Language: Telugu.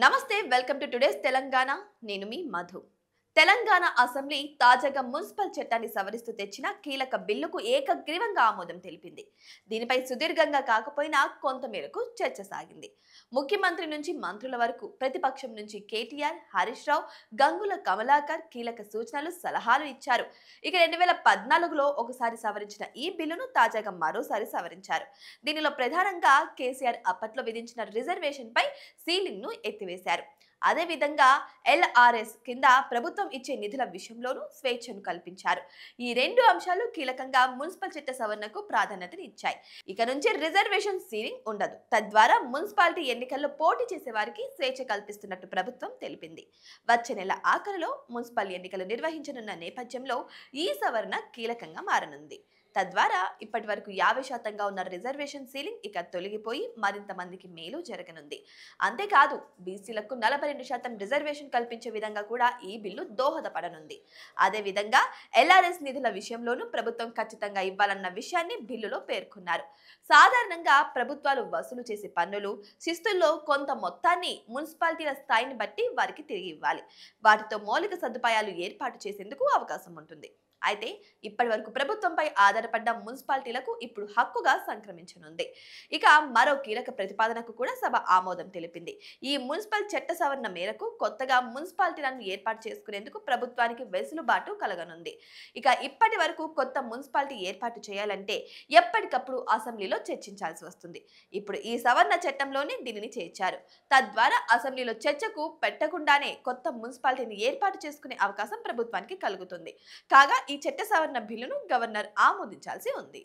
నమస్తే వెల్కమ్ టు టుడేస్ తెలంగాణ నేను మీ మధు తెలంగాణ అసెంబ్లీ తాజాగా మున్సిపల్ చట్టాన్ని సవరిస్తూ తెచ్చిన కీలక బిల్లుకు ఏకగ్రీవంగా ఆమోదం తెలిపింది. దీనిపై సుదీర్ఘంగా కాకపోయినా కొంత మేరకు చర్చ సాగింది. ముఖ్యమంత్రి నుంచి మంత్రుల వరకు ప్రతిపక్షం నుంచి కేటీఆర్, హరీష్ రావు, గంగుల కమలాకర్ కీలక సూచనలు, సలహాలు ఇచ్చారు. ఇక 2014లో ఒకసారి సవరించిన ఈ బిల్లును తాజాగా మరోసారి సవరించారు. దీనిలో ప్రధానంగా కేసీఆర్ అప్పట్లో విధించిన రిజర్వేషన్ పై సీలింగ్ ను ఎత్తివేశారు. అదేవిధంగా ఎల్ఆర్ఎస్ కింద ప్రభుత్వం ఇచ్చే నిధుల విషయంలోనూ స్వేచ్ఛను కల్పించారు. ఈ రెండు అంశాలు కీలకంగా మున్సిపల్ చట్ట సవరణకు ప్రాధాన్యతని ఇచ్చాయి. ఇక నుంచి రిజర్వేషన్ సీలింగ్ ఉండదు. తద్వారా మున్సిపాలిటీ ఎన్నికల్లో పోటీ చేసే వారికి స్వేచ్ఛ కల్పిస్తున్నట్టు ప్రభుత్వం తెలిపింది. వచ్చే నెల ఆఖరులో మున్సిపల్ ఎన్నికలు నిర్వహించనున్న నేపథ్యంలో ఈ సవరణ కీలకంగా మారనుంది. తద్వారా ఇప్పటి వరకు 50% ఉన్న రిజర్వేషన్ సీలింగ్ ఇక తొలగిపోయి మరింత మందికి మేలు జరగనుంది. అంతేకాదు బీసీలకు 42% రిజర్వేషన్ కల్పించే విధంగా కూడా ఈ బిల్లు దోహదపడనుంది. అదేవిధంగా ఎల్ఆర్ఎస్ నిధుల విషయంలోనూ ప్రభుత్వం ఖచ్చితంగా ఇవ్వాలన్న విషయాన్ని బిల్లులో పేర్కొన్నారు. సాధారణంగా ప్రభుత్వాలు వసూలు చేసే పన్నులు, శిస్తుల్లో కొంత మొత్తాన్ని మున్సిపాలిటీల స్థాయిని బట్టి వారికి తిరిగి ఇవ్వాలి. వాటితో మౌలిక సదుపాయాలు ఏర్పాటు చేసేందుకు అవకాశం ఉంటుంది. అయితే ఇప్పటి వరకు ప్రభుత్వంపై ఆధారపడ్డ మున్సిపాలిటీలకు ఇప్పుడు హక్కుగా సంక్రమించనుంది. ఇక మరో కీలక ప్రతిపాదనకు కూడా సభ ఆమోదం తెలిపింది. ఈ మున్సిపల్ చట్ట సవరణ మేరకు కొత్తగా మున్సిపాలిటీలను ఏర్పాటు చేసుకునేందుకు ప్రభుత్వానికి వెసులుబాటు కలగనుంది. ఇక ఇప్పటి వరకు కొత్త మున్సిపాలిటీ ఏర్పాటు చేయాలంటే ఎప్పటికప్పుడు అసెంబ్లీలో చర్చించాల్సి వస్తుంది. ఇప్పుడు ఈ సవరణ చట్టంలోనే దీనిని చేర్చారు. తద్వారా అసెంబ్లీలో చర్చకు పెట్టకుండానే కొత్త మున్సిపాలిటీని ఏర్పాటు చేసుకునే అవకాశం ప్రభుత్వానికి కలుగుతుంది. కాగా ఈ చట్ట సవరణ బిల్లును గవర్నర్ ఆమోదించాల్సి ఉంది.